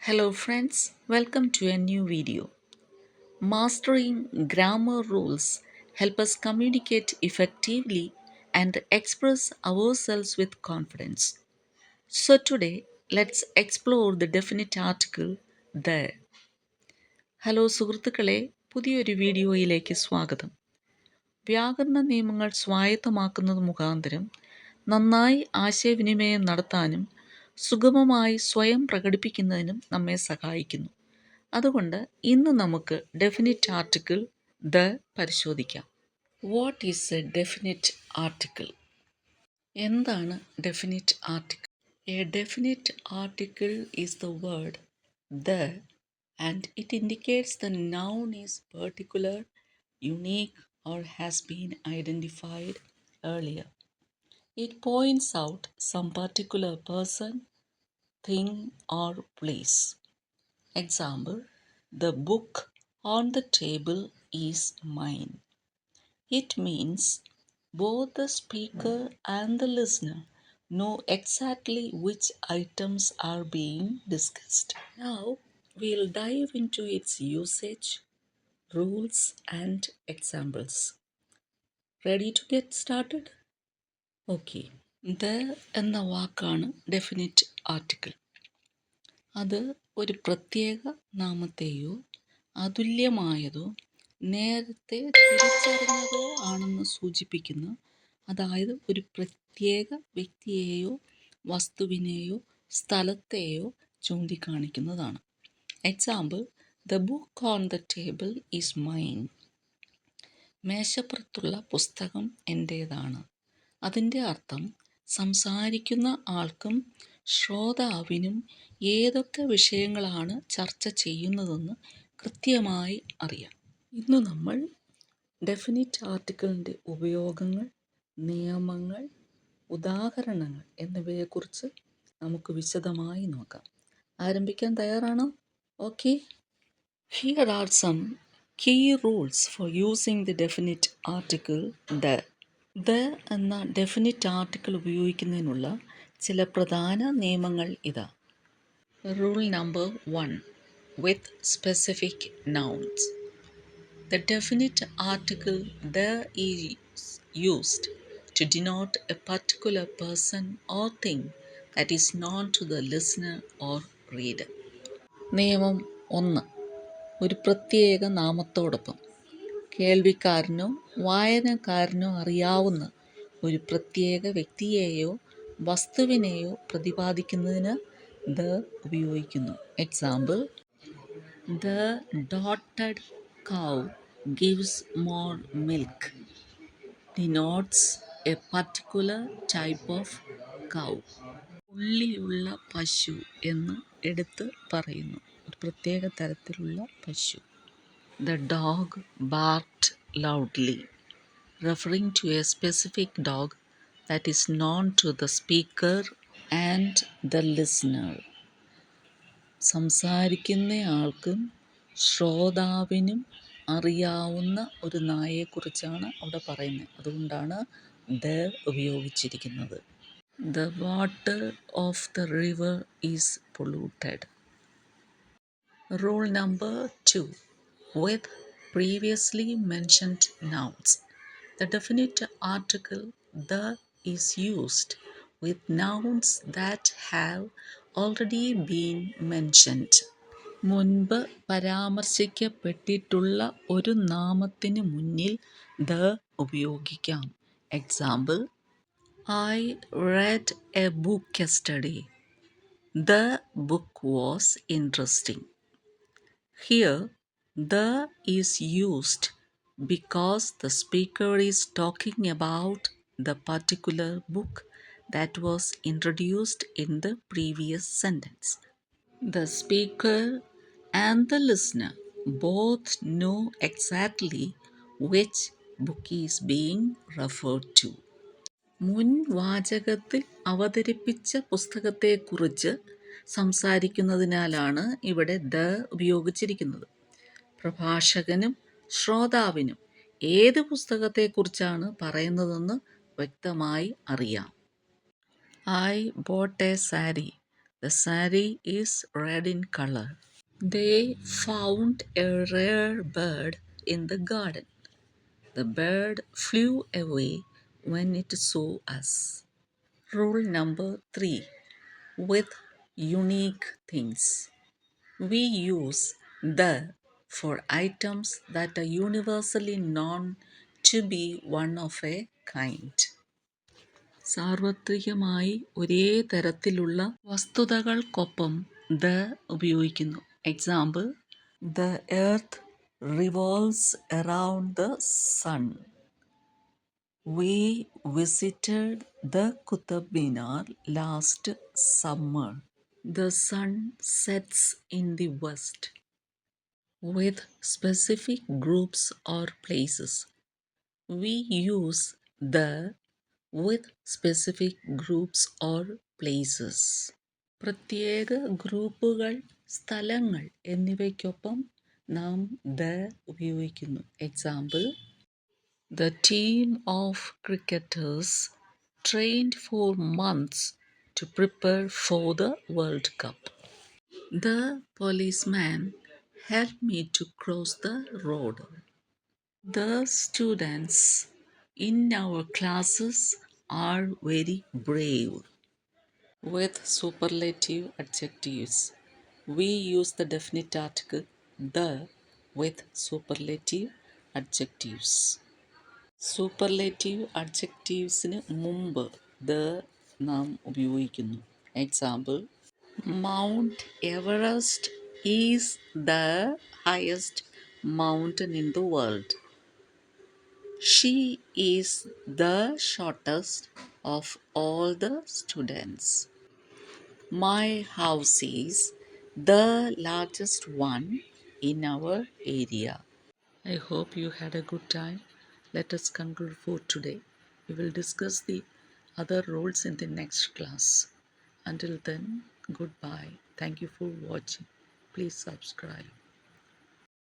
Hello friends, welcome to a new video. Mastering grammar rules help us communicate effectively and express ourselves with confidence. So today, let's explore the definite article there. Hello സുഹൃത്തുക്കളെ, പുതിയൊരു വീഡിയോയിലേക്ക് സ്വാഗതം. വ്യാകരണ നിയമങ്ങൾ സ്വായത്തമാക്കുന്നത് മുഖാന്തരം നന്നായി ആശയവിനിമയം നടത്താനും സുഗമമായി സ്വയം പ്രകടിപ്പിക്കുന്നതിനും നമ്മെ സഹായിക്കുന്നു. അതുകൊണ്ട് ഇന്ന് നമുക്ക് ഡെഫിനിറ്റ് ആർട്ടിക്കിൾ ദ പരിശോധിക്കാം. What is a definite article? എന്താണ് definite article? A definite article is the word the and it indicates the noun is particular, unique, or has been identified earlier. It points out some particular person, thing, or place. Example, the book on the table is mine. It means both the speaker and the listener know exactly which items are being discussed. Now, we'll dive into its usage, rules, and examples. Ready to get started? Okay. The എന്ന വാക്കാണ് definite article. അത് ഒരു പ്രത്യേക നാമത്തെയോ അതുല്യമായതോ നേരത്തെ തിരിച്ചറിഞ്ഞതോ ആണെന്ന് സൂചിപ്പിക്കുന്ന, അതായത് ഒരു പ്രത്യേക വ്യക്തിയെയോ വസ്തുവിനെയോ സ്ഥലത്തെയോ ചൂണ്ടിക്കാണിക്കുന്നതാണ്. Example, the book on the table is mine. മേശപ്പുറത്തുള്ള പുസ്തകം എൻ്റേതാണ്. അതിൻ്റെ അർത്ഥം സംസാരിക്കുന്ന ആൾക്കും ശ്രോതാവിനും ഏതൊക്കെ വിഷയങ്ങളാണ് ചർച്ച ചെയ്യുന്നതെന്ന് കൃത്യമായി അറിയാം. ഇന്ന് നമ്മൾ ഡെഫിനിറ്റ് ആർട്ടിക്കിളിൻ്റെ ഉപയോഗങ്ങൾ, നിയമങ്ങൾ, ഉദാഹരണങ്ങൾ എന്നിവയെക്കുറിച്ച് നമുക്ക് വിശദമായി നോക്കാം. ആരംഭിക്കാൻ തയ്യാറാണോ? Okay. Here are some key rules for using the definite article the. The എന്ന ഡെഫിനിറ്റ് ആർട്ടിക്കിൾ ഉപയോഗിക്കുന്നതിനുള്ള ചില പ്രധാന നിയമങ്ങൾ ഇതാ. Rule number 1. With specific nouns. The definite article the is used to denote a particular person or thing that is known to the listener or reader. നിയമം 1. ഒരു പ്രത്യേക നാമത്തോടൊപ്പം കേൾവിക്കാരനോ വായനക്കാരനോ അറിയാവുന്ന ഒരു പ്രത്യേക വ്യക്തിയെയോ വസ്തുവിനെയോ പ്രതിപാദിക്കുന്നതിന് ദ ഉപയോഗിക്കുന്നു. Example, the dotted cow gives more milk denotes a particular type of cow. പുള്ളിയുള്ള പശു എന്ന് എടുത്ത് പറയുന്നു, ഒരു പ്രത്യേക തരത്തിലുള്ള പശു. The dog barked loudly, referring to a specific dog that is known to the speaker and the listener. സംസാരിക്കുന്നയാൾക്കും ശ്രോതാവിനും അറിയാവുന്ന ഒരു നായയെക്കുറിച്ചാണ് അവിടെ പറയുന്നത്. അതുകൊണ്ടാണ് the ഉപയോഗിച്ചിരിക്കുന്നത്. The water of the river is polluted. Rule number 2. With previously mentioned nouns. The definite article the is used with nouns that have already been mentioned. മുൻപ് പരാമർശിക്കപ്പെട്ടിട്ടുള്ള ഒരു നാമത്തിന് മുന്നിൽ the ഉപയോഗിക്കാം. Example, I read a book yesterday. The book was interesting. Here, the is used because the speaker is talking about the particular book that was introduced in the previous sentence. The speaker and the listener both know exactly which book is being referred to. മുൻ വാചകത്തിൽ അവതരിപ്പിച്ച പുസ്തകത്തെക്കുറിച്ച് സംസാരിക്കുന്നതിനാലാണ് ഇവിടെ the ഉപയോഗിച്ചിരിക്കുന്നത്. പ്രഭാഷകനും ശ്രോതാവിനും ഏത് പുസ്തകത്തെക്കുറിച്ചാണ് പറയുന്നതെന്ന് വ്യക്തമായി അറിയാം. I bought a saree. The sari is red in color. They found a rare bird in the garden. The bird flew away when it saw us. Rule number 3, with unique things. We use the for items that are universally known to be one of a kind. സാർവത്രികമായി ഒരേ തരത്തിലുള്ള വസ്തുതകൾക്കൊപ്പം the ഉപയോഗിക്കുന്നു. Example, the earth revolves around the sun. We visited the Qutub Minar last summer. The sun sets in the west. With specific groups or places, we use the with specific groups or places. പ്രത്യേക ഗ്രൂപ്പുകൾ, സ്ഥലങ്ങൾ എന്നിവയ്ക്കൊപ്പം നാം the ഉപയോഗിക്കുന്നു. Example, the team of cricketers trained for months to prepare for the World Cup. The policeman helped me to cross the road. The students in our classes are very brave. With superlative adjectives, we use the definite article the with superlative adjectives. Superlative അഡ്ജക്റ്റീവ്സിന് മുമ്പ് the നാം ഉപയോഗിക്കുന്നു. എക്സാമ്പിൾ, Mount Everest is the highest mountain in the world. She is the shortest of all the students. My house is the largest one in our area. I hope you had a good time. Let us conclude for today. We will discuss the other roles in the next class. Until then, goodbye. Thank you for watching. Please subscribe.